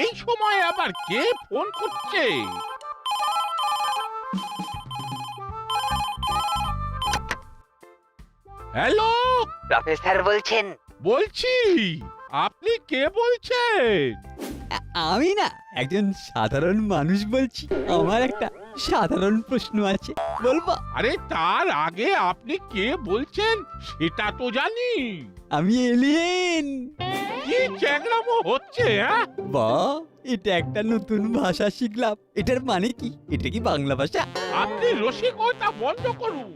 এই সময় আবার কে ফোন করছে? হ্যালো, প্রফেসর বলছেন? বলছি। আপনি কে বলছেন? আমি না একজন সাধারণ মানুষ বলছি। আমার একটা সাধারণ প্রশ্ন আছে, বলবো? আরে তার আগে আপনি কে বলছেন সেটা তো জানি। আমি এলিয়েন। কি চ্যাংড়ামো হচ্ছে? হ্যাঁ, বাহ, এটা একটা নতুন ভাষা শিখলাম। এটার মানে কি? এটা কি বাংলা ভাষা? আপনি রসিকতা বন্ধ করুন।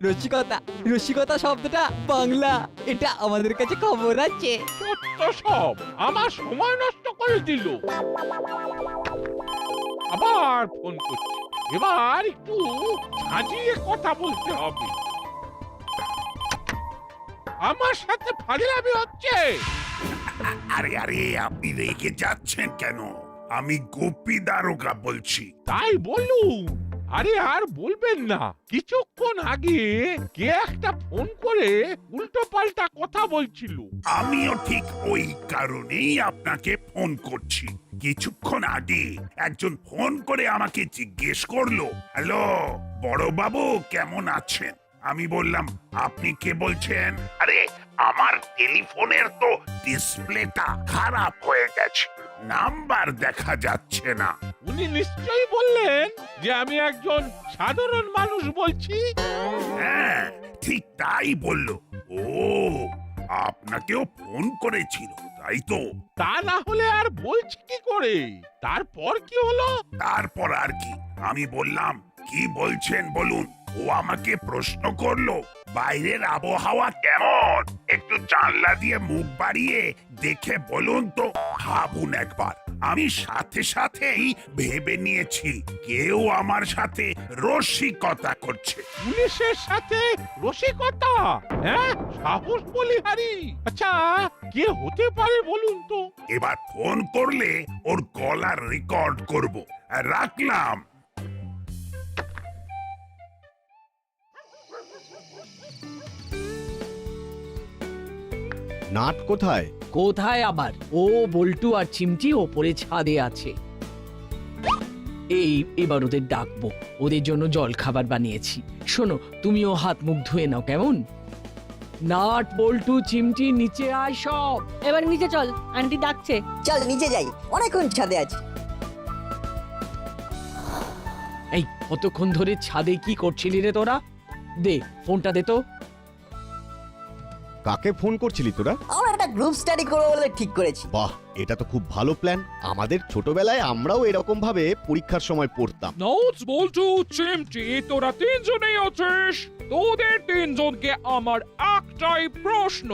রসিকতা, রসিকতা শব্দটা বাংলা। এটা আমাদের কাছে খবর আছে। সত্য সব আমার সময় নষ্ট করে দিল। আবার ফোন করছে। এবার একটু সাজিয়ে কথা বলতে হবে। আমার সাথে ফাজলামি হচ্ছে। আরে আরে আপনি রেগে যাচ্ছেন কেন? আমি গোপী দারোগা বলছি। তাই বলুন। আরে আর বলবেন না। কিছুক্ষণ আগে কে একটা ফোন করে উল্টো পাল্টা কথা বলছিল। আমিও ঠিক ওই কারণেই আপনাকে ফোন করছি। কিছুক্ষণ আগে একজন ফোন করে আমাকে জিজ্ঞেস করলো, হ্যালো বড় বাবু কেমন আছেন? আমি বললাম, আপনি কে বলছেন? আরে আমার টেলিফোনের তো ডিসপ্লেটা খারাপ হয়ে গেছে, নাম্বার দেখা যাচ্ছে না। উনি নিশ্চয়ই বললেন যে আমি একজন সাধারণ মানুষ বলছি। হ্যাঁ ঠিক তাই বললো। ও, আপনাকেও ফোন করেছিল তাই তো? তা না হলে আর বলছি কি করে? তারপর কি হলো? তারপর আর কি, আমি বললাম কি বলছেন বলুন। ও আমাকে প্রশ্ন করলো, বাইরের আবহাওয়া কেমন, একটু জানলা দিয়ে মুখ বাড়িয়ে দেখে বলুন তো। ভাবুন একবার, আমি সাথে সাথেই ভেবে নিয়েছি কেউ আমার সাথে রসিকতা করছে। পুলিশের সাথে রসিকতা? হ্যাঁ, সাহস বলিহারি। আচ্ছা, কে হতে পারে বলুন তো? এবার ফোন করলে ওর গলার রেকর্ড করব। রাখলাম। নাট কোথায়? কোথায় আবার? ও বল্টু আর চিমটি ওপরে ছাদে আছে। এবার ওদের ডাকবো, ওদের জন্য জল খাবার বানিয়েছি। শোনো, তুমিও হাত মুখ ধুয়ে নাও, কেমন? নাট, বল্টু, চিমটি, নিচে আয় সব। এবার নিচে চল, আন্টি ডাকছে। চল নিচে যাই, অনেকক্ষণ ছাদে আছি। এই কতক্ষণ ধরে ছাদে কি করছিলি রে তোরা? দে ফোনটা দে তো। কাকে ফোন করছিলি তোরা? আমরা একটা গ্রুপ স্টাডি করবো বলে ঠিক করেছি। বাহ, এটা তো খুব ভালো প্ল্যান। আমাদের ছোটবেলায় আমরাও এরকম ভাবে পরীক্ষার সময় পড়তাম। নোটস বল্টু চিমটি তোরা তিনজনেই আছিস। তোদের তিনজনকে আমার একটাই প্রশ্ন,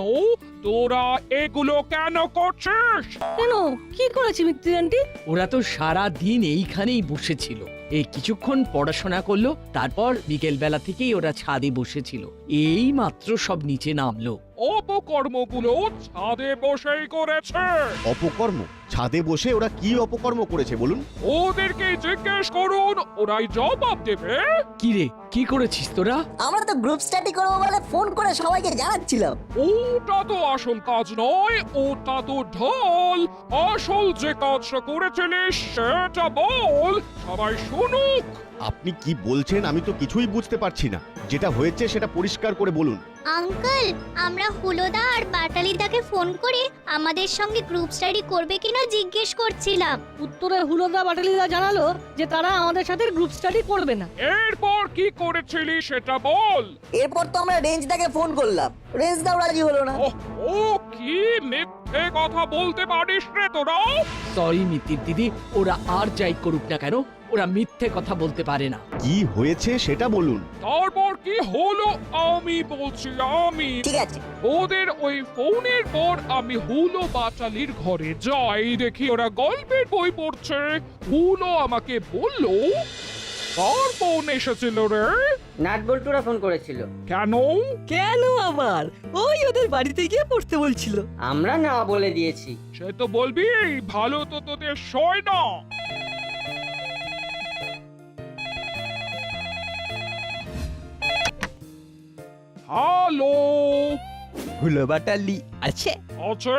তোরা এগুলো কেন করছিস? কেন, কি করেছি মিত্তি আন্টি? ওরা তো সারা দিন এইখানেই বসেছিল। এই কিছুক্ষণ পড়াশোনা করলো, তারপর বিকেল বেলা থেকেই ওরা ছাদে বসেছিল। এই মাত্র সব নিচে নামলো। অপকর্মগুলো ছাদে বসেই করেছে। অপকর্ম? ছাদে বসে ওরা কি অপকর্ম করেছে বলুন? ওদেরকে জিজ্ঞেস করুন, ওরাই জবাব দেবে। কি রে, কি করেছিস তোরা? আমরা তো গ্রুপ স্টাডি করবো বলে ফোন করে সবাইকে জানাচ্ছিলাম। ওটা তো আসল কাজ নয়, ওটা তো ঢল। আসল যে কাজটা করেছিলিস সেটা বল, সবাই শুনুক। আপনি কি বলছেন আমি তো কিছুই বুঝতে পারছি না। যেটা হয়েছে সেটা পরিষ্কার করে বলুন। আঙ্কেল, আমরা হুলোদা আর বাটালিদাকে ফোন করে আমাদের সঙ্গে গ্রুপ স্টাডি করবে কিনা জিজ্ঞেস করছিলাম। উত্তরে হুলোদা বাটালিদা জানালো যে তারা আমাদের সাথে গ্রুপ স্টাডি করবে না। এরপর কি করেছিলি সেটা বল। এরপর তো আমরা রেঞ্জদাকে ফোন করলাম, রেঞ্জদাও রাজি হলো না। ও কি মিথ্যে কথা বলতে পারিস রে তোরা। সরি মিতির দিদি, ওরা আর যাই করুক না কেন, ওরা মিথ্যে কথা বলতে পারে না। কি হয়েছে সেটা বলুন। তারপর কি হলো আমি বলছি। আমি ঠিক আছে, ওদের ওই ফোনের পর আমি হুলো বাচালির ঘরে যাই, দেখি ওরা গল্পের বই পড়ছে। হুলো আমাকে বলল, কার ফোন এসেছিল রে? নাট বল্টুরা ফোন করেছিল। কেন? কেন আবার? ওই ওদের বাড়িতে গিয়ে পড়তে বলছিল। আমরা না বলে দিয়েছি। সে তো বলবি, ভালো তো তোদের সয় না। হ্যালো, হুলো বাটালি আছে? আছে।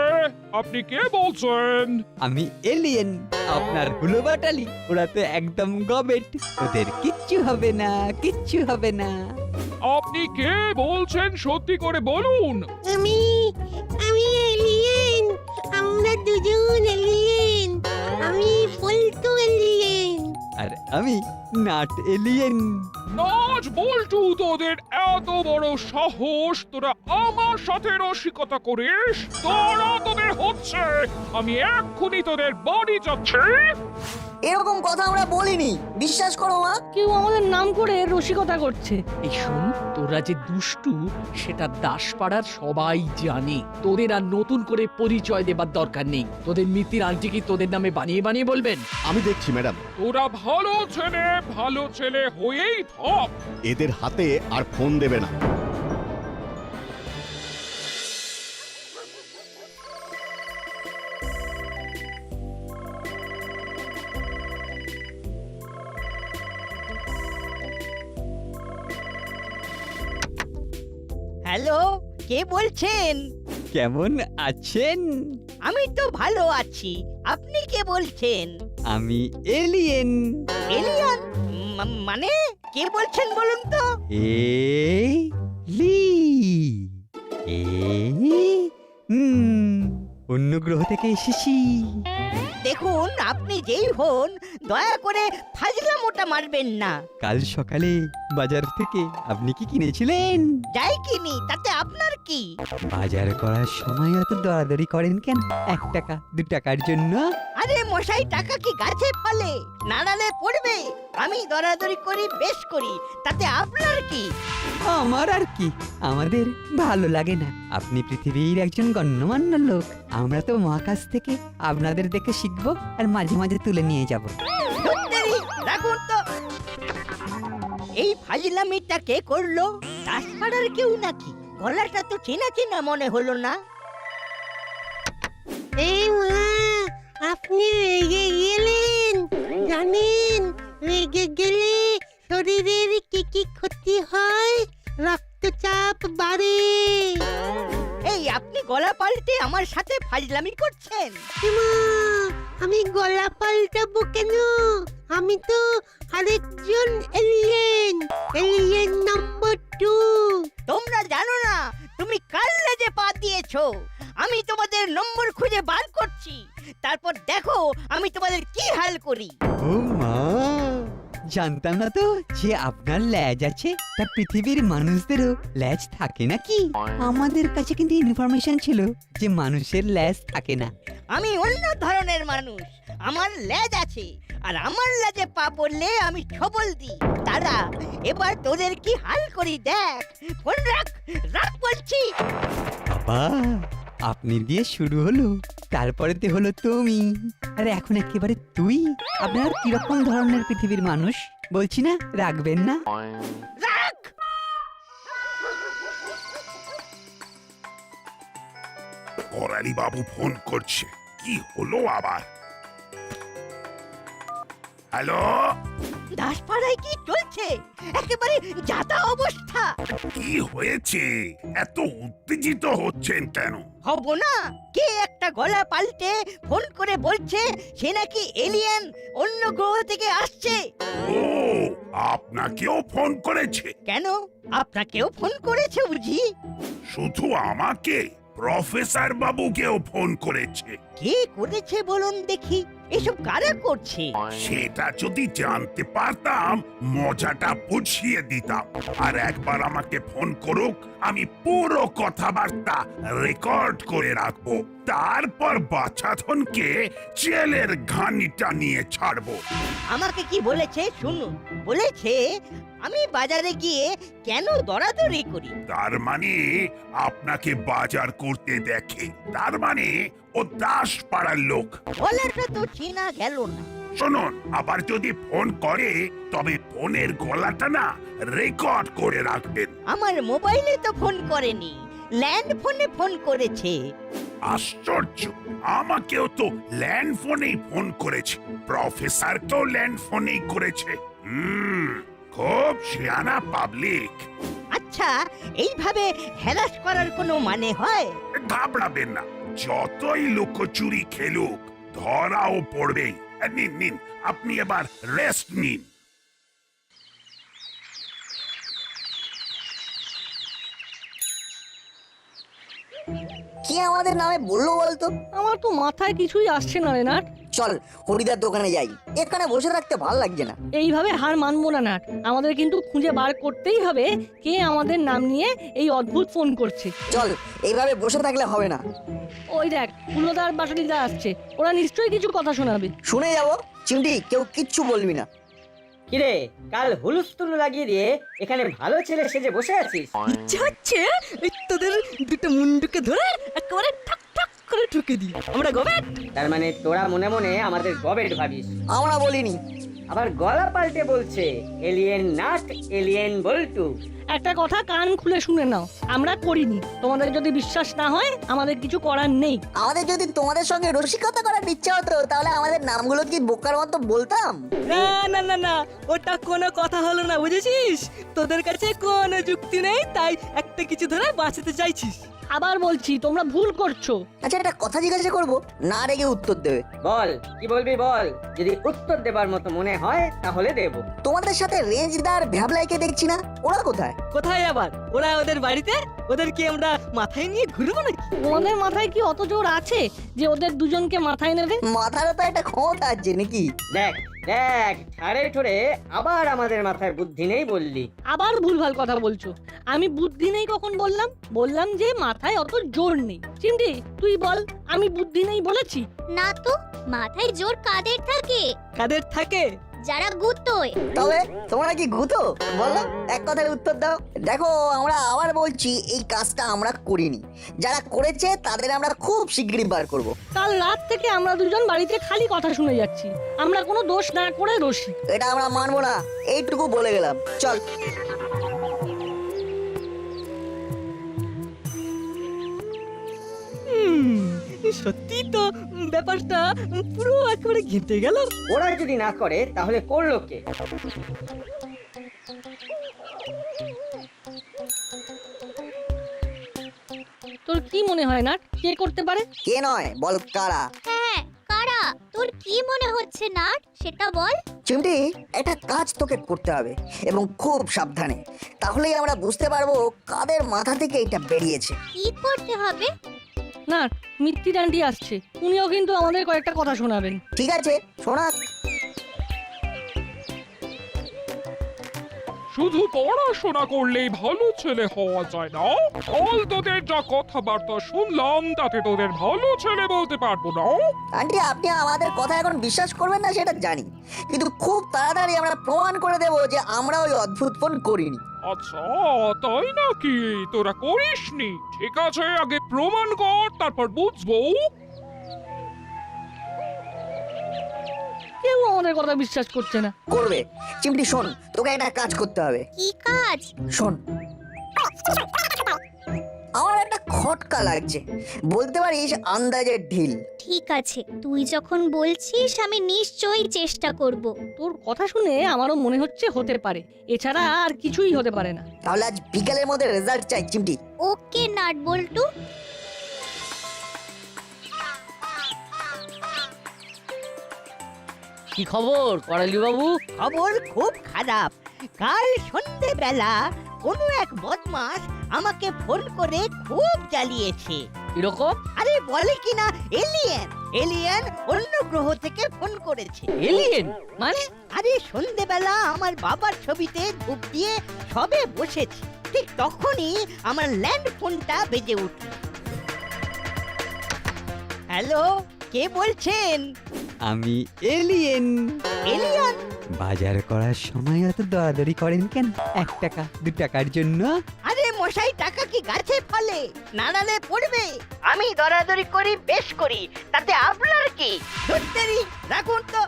আপনি কে বলছেন? আমি এলিয়েন, আপনার হুলো বাটালি। ওরা তো একদম গবেট, ওদের কিচ্ছু হবে না, কিচ্ছু হবে না। আপনি কে বলছেন সত্যি করে বলুন। আমি এলিয়েন। আমরা দুজন এলিয়েন। আমি পল্টু এলিয়েন। আর আমি নাট এলিয়েন। নাচ বল্টু, তোদের এত বড় সাহস, তোরা আমার সাথে রসিকতা করিস? তোদের হচ্ছে, আমি এক্ষুনি তোদের বাড়ি যাচ্ছি। এরকম কথা আমরা বলিনি, বিশ্বাস করো মা। কেউ আমাদের নাম করে রসিকতা করছে। এই শোন, তোরা যে দুষ্টু সেটা দাসপাড়ার সবাই জানে। তোদের আর নতুন করে পরিচয় দেবার দরকার নেই। তোদের মিত্তির আন্টি কি তোদের নামে বানিয়ে বানিয়ে বলবেন? আমি দেখছি ম্যাডাম। তোরা ভালো ছেলে হয়েই থাক। এদের হাতে আর ফোন দেবে না। হ্যালো, কে বলছেন? কেমন আছেন? আমি তো ভালো আছি। আপনি কে বলছেন? আমি এলিয়েন। এলিয়ান? মানে কে বলছেন বলুন তো? অন্য গ্রহ থেকে এসেছি। দেখুন, আপনি যেই হন, দয়া করে ফাজলামোটা মারবেন না। কাল সকালে বাজার থেকে আপনি কি কিনেছিলেন? যাই কিনি, তাতে আপনার কি? বাজার করার সময় এত দরাদরি করেন কেন? 1 টাকা 2 টাকার জন্য? আরে মশাই, টাকা কি গাছে ফলে? নাড়ালে পড়বে। আমি দরাদরি করি, বেশ করি, তাতে আপনার কি? আমার আর কি, আমাদের ভালো লাগে না। আপনি পৃথিবীর একজন গণ্যমান্য লোক। আমরা তো মহাকাশ থেকে আপনাদের দেখে শিখবো আর মাঝে মাঝে তুলে নিয়ে যাব। ধুত্তেরি, রাখুন তো। এই ফাজলামিটা কে করলো? দাসপাড়ার কেউ নাকি? গলাটা তো চেনা চেনা মনে হলো না। এই মা, আপনি রেগে গেলেন? জানেন, রেগে গেলে শরীরের কি কি ক্ষতি হয়? রক্তচাপ বাড়ে। এই আপনি গলা পাল্টে আমার সাথে ফাজলামি করছেন? আমি গলা পাল্টাবো কেন? আমি তো আরেকজন এলিয়েন, এলিয়েন নাম্বার 2। তোমরা জানো না তুমি কার লেজে পা দিয়েছো? আমি তোমাদের নম্বর খুঁজে বার করছি, তারপর দেখো আমি তোমাদের কি হাল করি। ও মা, জানতাম না তো যে আপনার ল্যাজ আছে। তা পৃথিবীর মানুষদেরও ল্যাজ থাকে নাকি? আমাদের কাছে কিন্তু ইনফরমেশন ছিল যে মানুষের ল্যাজ থাকে না। আমি অন্য ধরনের মানুষ। আমার লেজ আছে, আর আমার লেজে পা পড়লে আমি ছবল দিই। দাদা, এবার তোদের কি হাল করি দেখ। ফোন রাখ, রাখ বলছি। বাবা, আপনি দিয়ে শুরু হলো, তারপরেতে হলো তুমি, আর এখন একেবারে তুই। আপনার কিরকম ধরনের পৃথিবীর মানুষ বলছি না? রাখবেন না? রাখ। করালি বাবু ফোন করছে, কি হলো আবার? হ্যালো, দাসপাড়ায় কি চলছে? একেবারে যাতা অবস্থা। কি হয়েছে? এত উত্তেজিত হচ্ছেন কেন? হব না? কে একটা গলা পাল্টে ফোন করে বলছে সে নাকি এলিয়েন, অন্য গ্রহ থেকে আসছে। ও, আপনাকেও ফোন করেছে? কেন, আপনাকেও ফোন করেছে বুঝি? শুধু আমাকে, প্রফেসর বাবুকেও ফোন করেছে। কে করেছে বলুন দেখি? এসব কারা করছে? সেটা যদি জানতে পারতাম মজাটা বুঝিয়ে দিতাম। আর একবার আমাকে ফোন করুক, আমি পুরো কথাবার্তা রেকর্ড করে রাখবো। তারপর বাছাধনকে জেলের ঘানিটা নিয়ে ছাড়বো। আমাকে কি বলেছে শুনুন। বলেছে আমি বাজারে গিয়ে কেন দরাদরি করি। তার মানে আপনাকে বাজার করতে দেখে, তার মানে ও দাসপাড়ার লোক। গলাটা তো চেনা গেল না। শুনুন, আবার যদি ফোন করে তবে ফোনের গলাটা না রেকর্ড করে রাখবেন। আমার মোবাইলে তো ফোন করেনি, ল্যান্ড ফোনে ফোন করেছে। আশ্চর্য, আমাকেও তো ল্যান্ড ফোনেই ফোন করেছে, প্রফেসরকেও ল্যান্ড ফোনেই করেছে। খুব শিয়ানা পাবলিক। আচ্ছা আচ্ছা এইভাবে হ্যারাস করার কোনো মানে হয়? ঘাবড়াবেন না, যতই লুকোচুরি খেলুক ধরাও পড়বেই। নিন নিন, আপনি এবার রেস্ট নিন। কি আমাদের নামে বললো বলতো? আমার তো মাথায় কিছুই আসছে না রে নাট। চল হরিদার দোকানে যাই, এখানে বসে থাকতে ভাল লাগছে না। এইভাবে হার মানবো না নাট, আমাদের কিন্তু খুঁজে বার করতেই হবে কে আমাদের নাম নিয়ে এই অদ্ভুত ফোন করছে। চল, এইভাবে বসে থাকলে হবে না। ওই দেখ হুলোদার বাটালিদা আসছে, ওরা নিশ্চয়ই কিছু কথা শোনাবে। শুনে যাবো। চিমটি, কেউ কিচ্ছু বলবি না। কিরে, কাল হুলুস্থুলু লাগিয়ে দিয়ে এখানে ভালো ছেলে সেজে বসে আছিস? ইচ্ছে হচ্ছে তোদের দুটো মুন্ডুকে ধরে একেবারে ঠক ঠক করে ঠুকে দিই আমরা গবেট। তার মানে তোরা মনে মনে আমাদের গবেট ভাবিস। আমরা বলিনি। আবার গলা পাল্টে বলছে এলিয়েন নাট, এলিয়েন বল্টু। একটা কথা কান খুলে শুনে নাও, আমরা করিনি। তোমাদের যদি বিশ্বাস না হয় আমাদের কিছু করার নেই। আমাদের যদি তোমাদের সঙ্গে রসিকতা করার ইচ্ছা হতো তাহলে আমাদের নামগুলো কি বোকার মতো বলতাম? না না না না, ওটা কোনো কথা হলো না, বুঝেছিস? তোদের কাছে কোনো যুক্তি নেই, তাই একটা কিছু ধরে বাঁচাতে চাইছিস। আবার বলছি তোমরা ভুল করছো। আচ্ছা, একটা কথা জিজ্ঞাসা করবো, না রেগে উত্তর দেবে। বল, কি বলবি বল। যদি উত্তর দেবার মতো মনে হয় তাহলে দেব। তোমাদের সাথে রেঞ্জদার ভ্যাবলাইকে দেখছি না, ওরা কোথায়? কোথায় আবার? ওরা ওদের বাড়িতে। ওদের কি আমরা মাথায় নিয়ে ঘুরবো নাকি? তোমাদের মাথায় কি অত জোর আছে যে ওদের দুজনকে মাথায় নেবে? মাথারও তো একটা ক্ষমতা আছে নাকি? দেখ দেখ, ঠাড়ে ঠোরে আবার আমাদের মাথায় বুদ্ধি নেই বললি। আবার ভুলভাল কথা বলছো। আমি বুদ্ধি নেই কখন বললাম? বললাম যে মাথায় অত জোর নেই। চিমটি তুই বল, আমি বুদ্ধি নেই বলেছি? না তো, মাথায় জোর কাদের থাকে? কাদের থাকে? যারা গুতোয়। তবে তোমরা কি গুতো? বলো, এক কথার উত্তর দাও। দেখো, আমরা আবার বলছি, এই কাজটা আমরা করিনি। যারা করেছে তাদের আমরা খুব শিগগিরই বার করব। কাল রাত থেকে আমরা দুজন বাড়িতে খালি কথা শুনে যাচ্ছি, আমরা কোনো দোষ না করে দোষী। এটা আমরা মানবো না, এইটুকু বলে গেলাম। চল। সত্যি তো ব্যাপারটা পুরো একেবারে ঘেঁটে গেল। ওরা যদি না করে তাহলে করলো কে? তোর কি মনে হয় না কে করতে পারে? কে নয়, বল কারা? হ্যাঁ, কারা? তোর কি মনে হচ্ছে নাট, সেটা বল। চিমটি, একটা কাজ তোকে করতে হবে এবং খুব সাবধানে, তাহলেই আমরা বুঝতে পারবো কাদের মাথা থেকে এটা বেরিয়েছে। কি করতে হবে? না, মিত্তি ডান্ডি আসছে, উনিও কিন্তু আমাদের কয়েকটা কথা শোনাবেন। ঠিক আছে, শোনা। শুধু পড়াশোনা করলেই ভালো ছেলে হওয়া যায় না। কাল তোদের যা কথাবার্তা শুনলাম তাতে তোদের ভালো ছেলে বলতে পারবো না। আন্টি, আপনি আমাদের কথা এখন বিশ্বাস করবেন না সেটা জানি, কিন্তু খুব তাড়াতাড়ি আমরা প্রমাণ করে দেব যে আমরা ওই অদ্ভুত ফোন করিনি। আচ্ছা, তাই নাকি? তোরা করিসনি? ঠিক আছে, আগে প্রমাণ কর, তারপর বুঝবো। কেউ আমাদের কথা বিশ্বাস করছে না। করবে। চিমটি শোন, তোকে একটা কাজ করতে হবে। কি কাজ? শোন, আমার একটা খটকা লাগছে, বলতে পারিস আন্দাজের ঢিল। ঠিক আছে, তুই যখন বলছিস আমি নিশ্চয়ই চেষ্টা করব। তোর কথা শুনে আমারও মনে হচ্ছে হতে পারে, এছাড়া আর কিছুই হতে পারে না। তাহলে আজ বিকালের মধ্যে রেজাল্ট চাই চিমটি। ওকে নাট বল্টু। কি খবর করালি বাবু? খবর খুব খারাপ। কাল সন্ধ্যেবেলা কোনো এক বদমাস আমাকে ফোন করে খুব জ্বালিয়েছে। এরকম? আরে বলে কিনা এলিয়েন, এলিয়েন অন্য গ্রহ থেকে ফোন করেছে। এলিয়েন মানে? আরে সন্ধ্যেবেলা আমার বাবার ছবিতে ধূপ দিয়ে সবে বসেছি, ঠিক তখনই আমার ল্যান্ড ফোনটা বেজে উঠল। হ্যালো, কে বলছেন? আমি এলিয়েন। এলিয়েন? বাজার করার সময় অত দরাদরি করেন কেন? 1 টাকা 2 টাকার জন্য? আরে মশাই, টাকা কি গাছে ফলে? নাড়ালে পড়বে। আমি দরাদরি করি, বেশ করি, তাতে আপনার কি? ধুত্তেরি, রাখুন তো।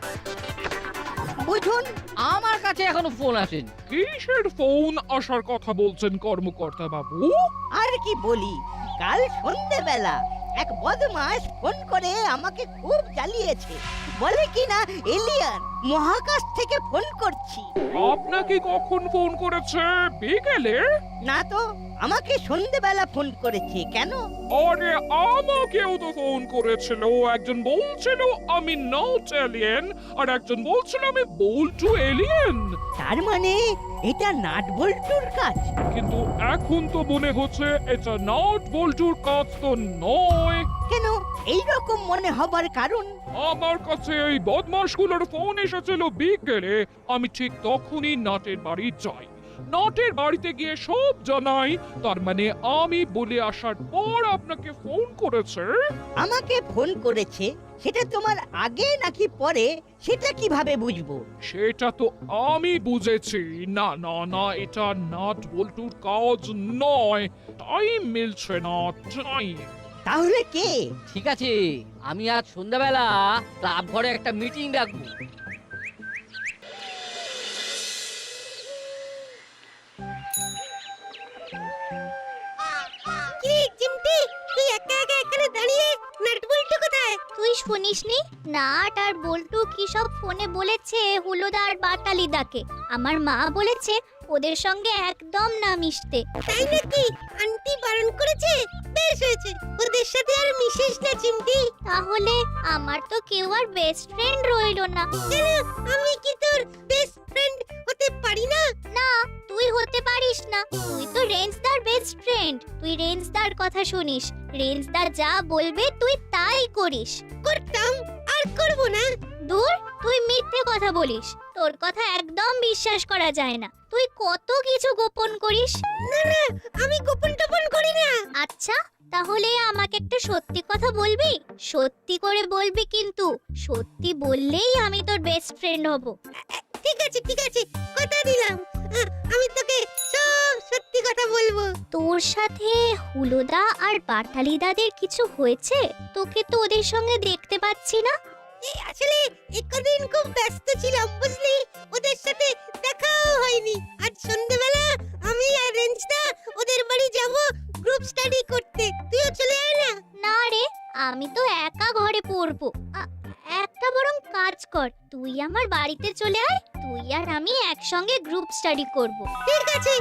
বুঝুন, আমার কাছে এখনো ফোন আসেনি। কিসের ফোন আসার কথা বলছেন কর্মকর্তা বাবু? আর কি বলি, কাল সন্ধ্যেবেলা এক বদমাস ফোন করে আমাকে খুব জ্বালিয়েছে, বলে কি না এলিয়ান মহাকাশ থেকে ফোন করছি। আপনাকে কখন ফোন করেছে? বিকেলে? না তো, আমাকে সন্ধেবেলা ফোন করেছে। কেন? আরে আমাকেও তো ফোন করেছিল। একজন বলছিল আমি নট এলিয়েন, আর একজন বলছিল আমি বল্টু এলিয়েন। তার মানে এটা নাট বল্টুর কাজ। কিন্তু এখন তো মনে হচ্ছে এটা নট বল্টুর কাজ তো নয়। কেন এই রকম মনে হবার কারণ? আমার কাছে এই বদমাশগুলোর ফোন এসেছিল বিকেলে। আমি ঠিক তখনই নাটের বাড়ি যাই। নাটের বাড়িতে গিয়ে সব জানাই। তার মানে আমি বলে আসার পর আপনাকে ফোন করেছে। আমাকে ফোন করেছে, সেটা তোমার আগে নাকি পরে সেটা কিভাবে বুঝবো? সেটা তো আমি বুঝেছি। না না না, এটা নাট বল্টুর কাজ নয়। টাইম মিলছে না, টাইম। তাহলে কে? ঠিক আছে, আমি আজ সন্ধ্যাবেলা ক্লাব ঘরে একটা মিটিং ডাকবো। কি চিমটি, তুই একা একা এখানে দাঁড়িয়ে, নাট বল্টু কোথায়? তুই শুনিসনি নাট আর বল্টু কি সব ফোনে বলেছে হুলোদা আর বাটালিদাকে? আমার মা বলেছে ওদের সঙ্গে একদম না মিশতে। তাই নাকি? আন্টি বারণ করেছে? বেশ হয়েছে, ওদের সাথে আর মিশিস না চিমটি। তাহলে আমার তো কেউ আর বেস্ট ফ্রেন্ড রইলো না। কেন, আমি কি তোর বেস্ট ফ্রেন্ড হতে পারি না? না, তুই হতে পারিস না। তুই তো রেঞ্জদার বেস্ট ফ্রেন্ড। তুই রেঞ্জদার কথা শুনিস। রেঞ্জদা যা বলবে তুই তাই করিস। করতাম, আর করব না। দূর, তুই মিথ্যে কথা বলিস। তোর কথা একদম বিশ্বাস করা যায় না। তুই কত কিছু গোপন করিস। না না, আমি গোপন টোপন করি না। আচ্ছা, তাহলে আমাকে একটা সত্যি কথা বলবি? সত্যি করে বলবি কিন্তু। সত্যি বললেই আমি তোর বেস্ট ফ্রেন্ড হব। ঠিক আছে ঠিক আছে, কথা দিলাম। আমি তোকে সব সত্যি কথা বলবো। তোর সাথে হুলোদা আর বাটালিদাদের কিছু হয়েছে? তোকে তো ওদের সঙ্গে দেখতে পাচ্ছি না। আসলে একদিন খুব ব্যস্ত ছিলাম, বুঝলি, ওদের সাথে দেখাও হয়নি। আজ সন্ধ্যাবেলা আমি আর রেঞ্জদা ওদের বাড়ি যাব গ্রুপ স্টাডি করতে। তুইও চলে আয় না। না রে, আমি তো একা ঘরে পড়বো। একটা বরং কাজ কর, তুই আমার বাড়িতে চলে আয়। তুই আর আমি একসঙ্গে গ্রুপ স্টাডি করব। ঠিক আছে,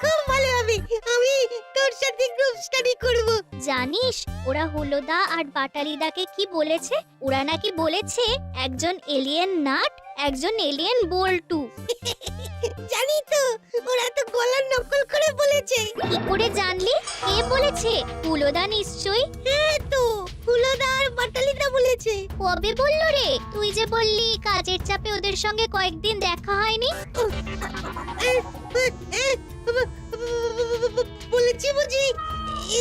খুব ভালো হবে। আমি তোর সাথে গ্রুপ স্টাডি করব। জানিস ওরা হুলোদা আর বাটালিদাকে কি বলেছে? ওরা নাকি বলেছে একজন এলিয়েন নাট, একজন এলিয়েন বল্টু। জানি তো, ওরা তো গলার নকল করে বলেছে। কি করে জানলি? কে বলেছে? হুলোদা নিশ্চয়ই। হ্যাঁ তো, হুলোদা আর বাটালিদা বলেছে। কবে বললো রে? তুই যে বললি কাজের চাপে ওদের সঙ্গে কয়েকদিন দেখা হয়নি। বলেছি বুঝি,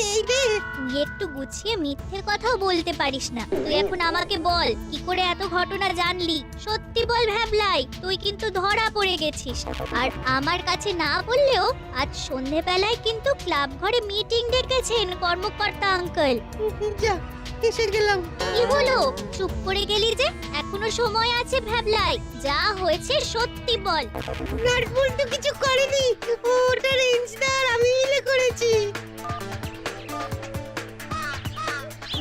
এই রে। তুই একটু গুছিয়ে মিথ্যে কথাও বলতে পারিস না। তুই এখন আমাকে বল, কি করে এত ঘটনা জানলি? সত্যি বল ভ্যাবলাই, তুই কিন্তু ধরা পড়ে গেছিস। আর আমার কাছে না বললেও আজ সন্ধেবেলায় কিন্তু ক্লাব ঘরে মিটিং ডেকেছেন কর্মকর্তা আঙ্কেল। যা, এসে গেলাম। কি হলো? চুপ করে গেলি যে? এখনো সময় আছে ভ্যাবলাই, যা হয়েছে সত্যি বল। নাট বল্টু কিছু করেনি, ওটা রেঞ্জদা আর আমি মিলে করেছি।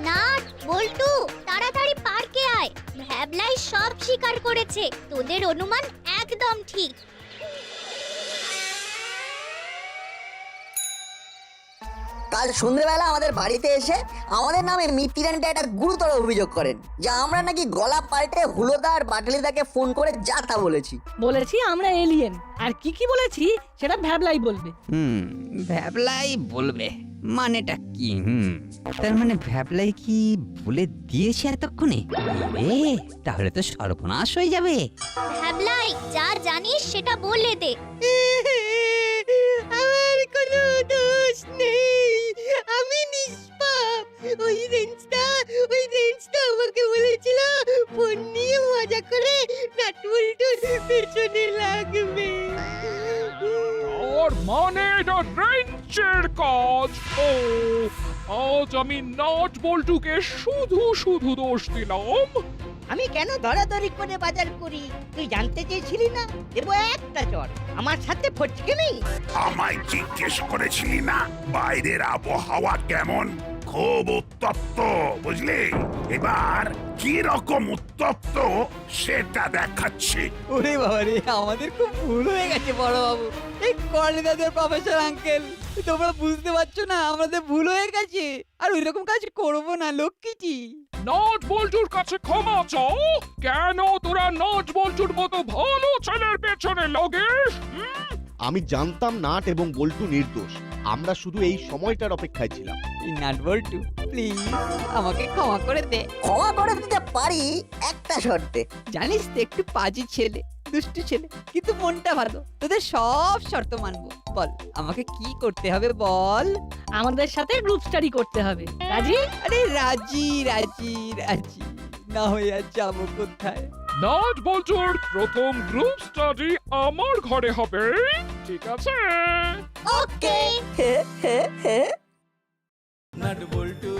নাট, বল্টু, তাড়াতাড়ি পার্কে আয়। ভ্যাবলাই সব স্বীকার করেছে। তোদের অনুমান একদম ঠিক। কাল সন্ধ্যেবেলা আমাদের বাড়িতে এসে আমাদের নামে মিত্তিরানটা একটা গুরুতর অভিযোগ করেন যে আমরা নাকি গলা পাল্টে হুলোদা আর বাটালিদাকে ফোন করে যা তা বলেছি। বলেছি আমরা এলিয়েন, আর কি কি বলেছি সেটা ভ্যাবলাই বলবে। ভ্যাবলাই বলবে মানেটা কি? তার মানে ভ্যাবলাই কি বলে দিয়েছে এতক্ষণে? তাহলে তো সর্বনাশ হয়ে যাবে। ভ্যাবলাই, যা জানিস সেটা বলে দে। আমার কোনো দোষ নেই, আমি নিষ্পাপ। ওই রেঞ্জদা আমাকে বলেছিল ফোন নিয়ে মজা করে নাট বল্টুর পেছনে লাগবে। ওর মানে এটা রেঞ্চের কাজ। ও, আজ আমি নাট বল্টুকে শুধু শুধু দোষ দিলাম। আমি কেন ধরাধরি করে বাজার করি তুই জানতে চেয়েছিলি না? দেবো একটা চড়। আমার সাথে ফটকে নেই। আমায় জিজ্ঞেস করেছিলি না বাইরের আবহাওয়া কেমন? খুব উত্তপ্ত, বুঝলি? এবার কি রকম উত্তপ্ত সেটা দেখাচ্ছি। ওরে বাবা রে, আমাদের খুব ভুল হয়ে গেছে বড় বাবু। এই কর্ণদাদের প্রফেসর আঙ্কেল, তোমরা বুঝতে পারছো না আমাদের ভুল হয়ে গেছে, আর ওই রকম কাজ করবো না লক্ষ্মীজি। নাট বল্টুর কাছে ক্ষমা চাও। কেন তোরা নাট বল্টুর মতো ভালো ছেলের পেছনে লাগিস? আমি জানতাম নাট এবং বল্টু নির্দোষ, আমরা শুধু এই সময়টার অপেক্ষায় ছিলাম। এই নাট বল্টু, প্লিজ আমাকে ক্ষমা করে দে। ক্ষমা করে দিতে পারি একটা শর্তে। জানিস তো একটু পাজি ছেলে, দুষ্টু ছেলে, কিন্তু মনটা ভালো। তোদের সব শর্ত মানবো। বল আমাকে কি করতে হবে বল। আমাদের সাথে গ্রুপ স্টাডি করতে হবে, রাজি? আরে রাজি রাজি রাজি, না হয়ে আর যাবো কোথায়? নাট বল্টুর প্রথম গ্রুপ স্টাডি আমার ঘরে হবে, ঠিক আছে? ওকে। হে হে হে। নাট বল্টু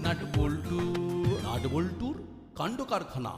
নাট বল্টুর কাণ্ড কারখানা।